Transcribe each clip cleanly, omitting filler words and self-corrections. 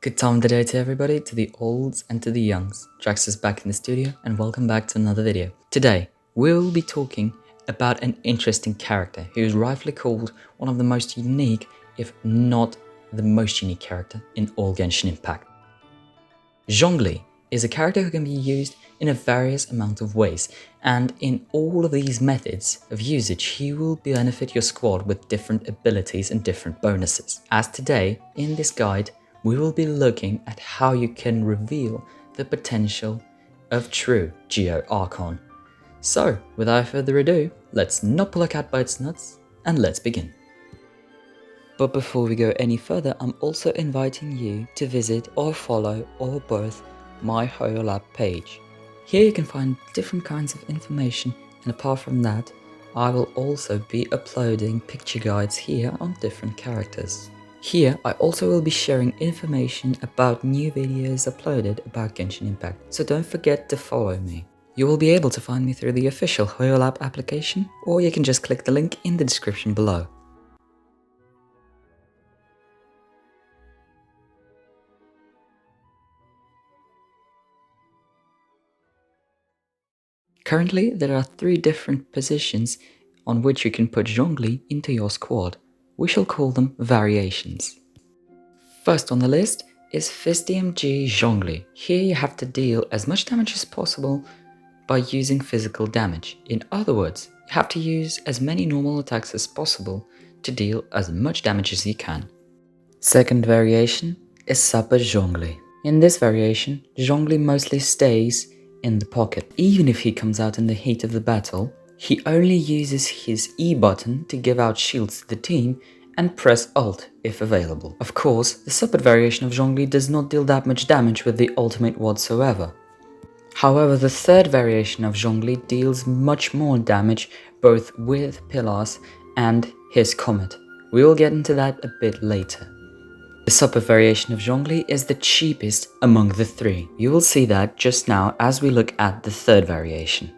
Good time of the day to everybody, to the olds and to the youngs. Drax is back in the studio and welcome back to another video. Today, we'll be talking about an interesting character who is rightfully called one of the most unique, if not the most unique character in all Genshin Impact. Zhongli is a character who can be used in a various amount of ways, and in all of these methods of usage, he will benefit your squad with different abilities and different bonuses. As today, in this guide, we will be looking at how you can reveal the potential of true Geo Archon. So, without further ado, let's not pull a cat by its nuts, and let's begin. But before we go any further, I'm also inviting you to visit or follow or both my HoYoLab page. Here you can find different kinds of information, and apart from that, I will also be uploading picture guides here on different characters. Here, I also will be sharing information about new videos uploaded about Genshin Impact, so don't forget to follow me. You will be able to find me through the official HoYoLab application, or you can just click the link in the description below. Currently, there are 3 different positions on which you can put Zhongli into your squad. We shall call them variations. First on the list is FizzDMG Zhongli. Here you have to deal as much damage as possible by using physical damage. In other words, you have to use as many normal attacks as possible to deal as much damage as you can. Second variation is Supper Zhongli. In this variation, Zhongli mostly stays in the pocket. Even if he comes out in the heat of the battle, he only uses his E button to give out shields to the team and press Alt if available. Of course, the support variation of Zhongli does not deal that much damage with the ultimate whatsoever. However, the third variation of Zhongli deals much more damage both with Pillars and his Comet. We will get into that a bit later. The support variation of Zhongli is the cheapest among the 3. You will see that just now as we look at the third variation.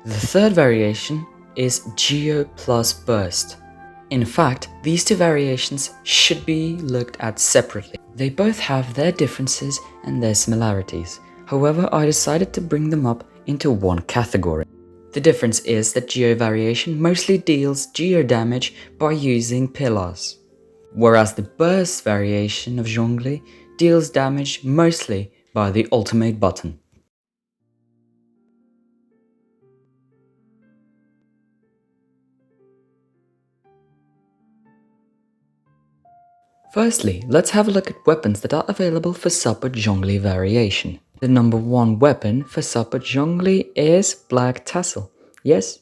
The third variation is Geo plus Burst. In fact, these 2 variations should be looked at separately. They both have their differences and their similarities. However, I decided to bring them up into one category. The difference is that Geo variation mostly deals Geo damage by using Pillars, whereas the Burst variation of Zhongli deals damage mostly by the ultimate button. Firstly, let's have a look at weapons that are available for Support Zhongli variation. The number 1 weapon for Support Zhongli is Black Tassel. Yes,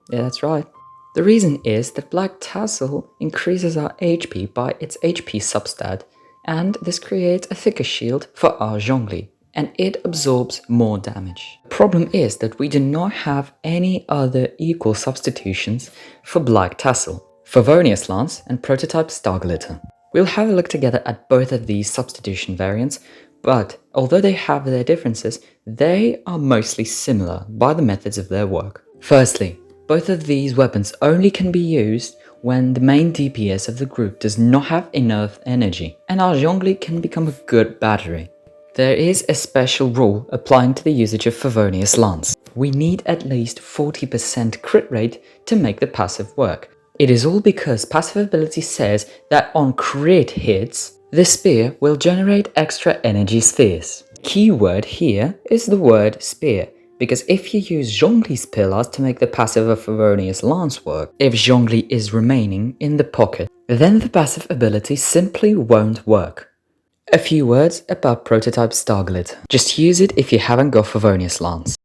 that's right. The reason is that Black Tassel increases our HP by its HP substat, and this creates a thicker shield for our Zhongli, and it absorbs more damage. The problem is that we do not have any other equal substitutions for Black Tassel, Favonius Lance and Prototype Star Glitter. We'll have a look together at both of these substitution variants, but although they have their differences, they are mostly similar by the methods of their work. Firstly, both of these weapons only can be used when the main DPS of the group does not have enough energy, and our Zhongli can become a good battery. There is a special rule applying to the usage of Favonius Lance. We need at least 40% crit rate to make the passive work. It is all because passive ability says that on crit hits, the spear will generate extra energy spheres. Keyword here is the word spear, because if you use Zhongli's Pillars to make the passive of Favonius Lance work, if Zhongli is remaining in the pocket, then the passive ability simply won't work. A few words about Prototype Star Glitter. Just use it if you haven't got Favonius Lance.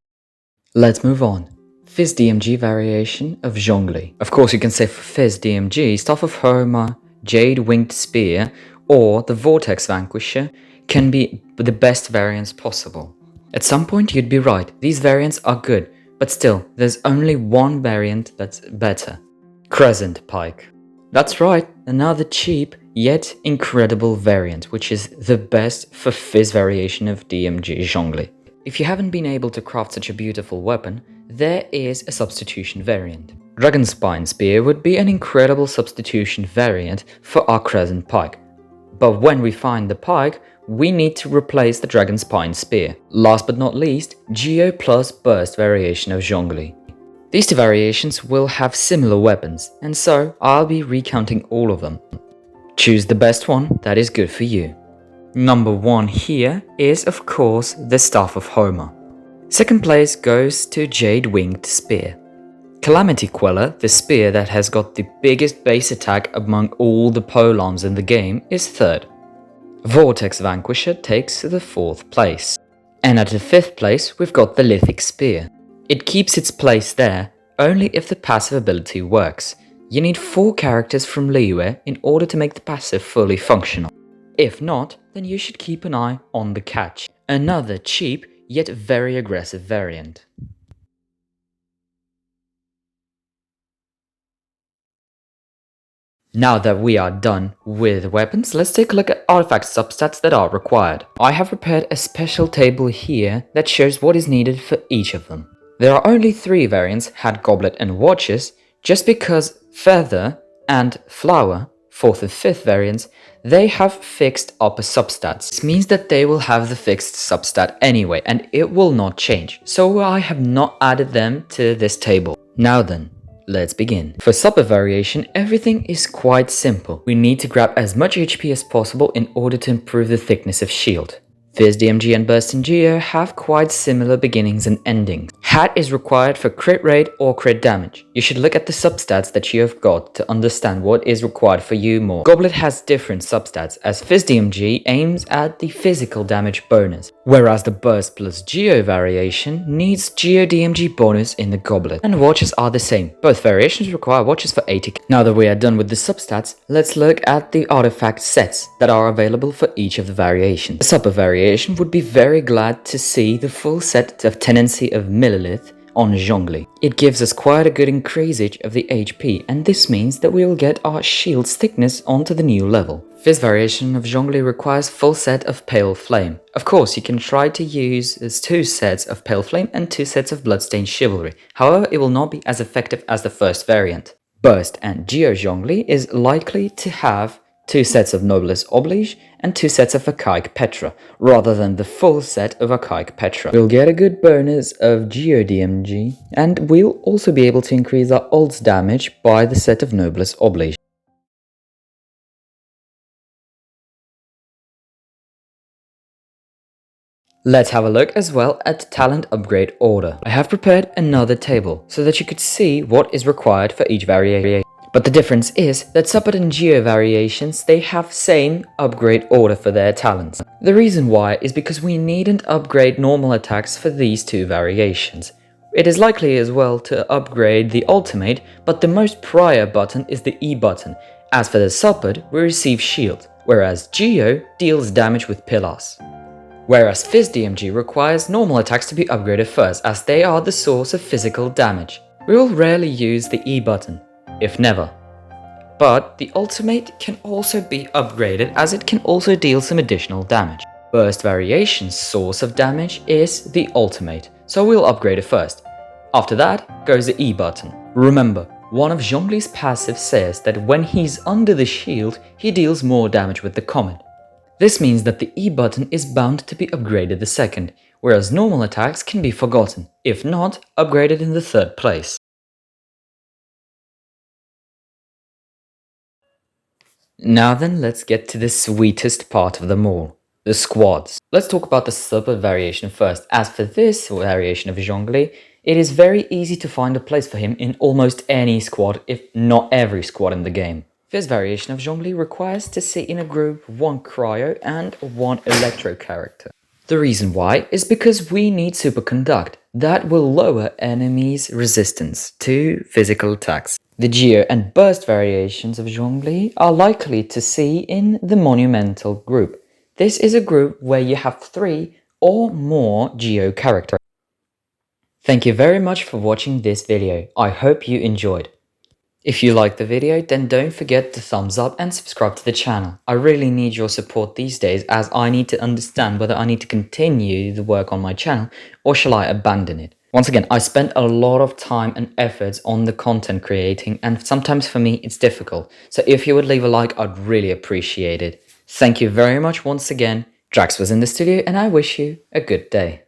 Let's move on. FizzDMG variation of Zhongli. Of course, you can say for FizzDMG, Staff of Homa, Jade Winged Spear, or the Vortex Vanquisher can be the best variants possible. At some point, you'd be right, these variants are good, but still, there's only one variant that's better. Crescent Pike. That's right, another cheap yet incredible variant, which is the best for Fizz variation of DMG Zhongli. If you haven't been able to craft such a beautiful weapon, there is a substitution variant. Dragon Spine Spear would be an incredible substitution variant for our Crescent Pike, But when we find the pike, we need to replace the dragon spine spear. Last but not least, Geo plus burst variation of Zhongli. These two variations will have similar weapons, and so I'll be recounting all of them. Choose the best one that is good for you. Number 1 here is of course the Staff of Homer. Second place goes to Jade Winged Spear. Calamity Queller, the spear that has got the biggest base attack among all the polearms in the game, is third. Vortex Vanquisher takes the 4th place. And at the 5th place we've got the Lithic Spear. It keeps its place there only if the passive ability works. You need 4 characters from Liyue in order to make the passive fully functional. If not, then you should keep an eye on the catch. Another cheap yet very aggressive variant. Now that we are done with weapons, let's take a look at artifact substats that are required. I have prepared a special table here that shows what is needed for each of them. There are only 3 variants, Hat, Goblet and Watches, just because Feather and Flower, 4th and 5th variants, they have fixed upper substats. This means that they will have the fixed substat anyway, and it will not change, so I have not added them to this table. Now then, let's begin. For supper variation, everything is quite simple. We need to grab as much HP as possible in order to improve the thickness of shield. Fizz DMG and Bursting Geo have quite similar beginnings and endings. Hat is required for crit rate or crit damage. You should look at the substats that you have got to understand what is required for you more. Goblet has different substats, as Fizz DMG aims at the physical damage bonus, whereas the Burst plus Geo variation needs Geo DMG bonus in the Goblet. And Watches are the same. Both variations require Watches for 80. Now that we are done with the substats, let's look at the artifact sets that are available for each of the variations. The Supper variation would be very glad to see the full set of Tenancy of Millilith on Zhongli. It gives us quite a good increasage of the HP, and this means that we will get our shield's thickness onto the new level. Fizz variation of Zhongli requires full set of Pale Flame. Of course, you can try to use 2 sets of Pale Flame and 2 sets of Bloodstained Chivalry, however it will not be as effective as the first variant. Burst and Geo Zhongli is likely to have 2 sets of Noblesse Oblige and 2 sets of Archaic Petra, rather than the full set of Archaic Petra. We'll get a good bonus of Geo DMG, and we'll also be able to increase our ult's damage by the set of Noblesse Oblige. Let's have a look as well at talent upgrade order. I have prepared another table so that you could see what is required for each variation. But the difference is that Supper and Geo variations, they have same upgrade order for their talents. The reason why is because we needn't upgrade normal attacks for these 2 variations. It is likely as well to upgrade the ultimate, but the most prior button is the E button. As for the Supper, we receive shield, whereas Geo deals damage with pillars. Whereas Fizz DMG requires normal attacks to be upgraded first, as they are the source of physical damage. We will rarely use the E button, if never. But the ultimate can also be upgraded, as it can also deal some additional damage. Burst variation's source of damage is the ultimate, so we'll upgrade it first. After that goes the E button. Remember, one of Zhongli's passive says that when he's under the shield, he deals more damage with the comet. This means that the E button is bound to be upgraded the second, whereas normal attacks can be forgotten, if not, upgraded in the 3rd place. Now then, let's get to the sweetest part of them all, the squads. Let's talk about the Supper variation first. As for this variation of Zhongli, it is very easy to find a place for him in almost any squad, if not every squad in the game. This variation of Zhongli requires to sit in a group 1 Cryo and 1 Electro character. The reason why is because we need Superconduct. That will lower enemies' resistance to physical attacks. The Geo and Burst variations of Zhongli are likely to see in the Monumental group. This is a group where you have 3 or more Geo characters. Thank you very much for watching this video. I hope you enjoyed. If you liked the video, then don't forget to thumbs up and subscribe to the channel. I really need your support these days, as I need to understand whether I need to continue the work on my channel or shall I abandon it. Once again, I spent a lot of time and efforts on the content creating, and sometimes for me it's difficult. So if you would leave a like, I'd really appreciate it. Thank you very much once again. Drax was in the studio and I wish you a good day.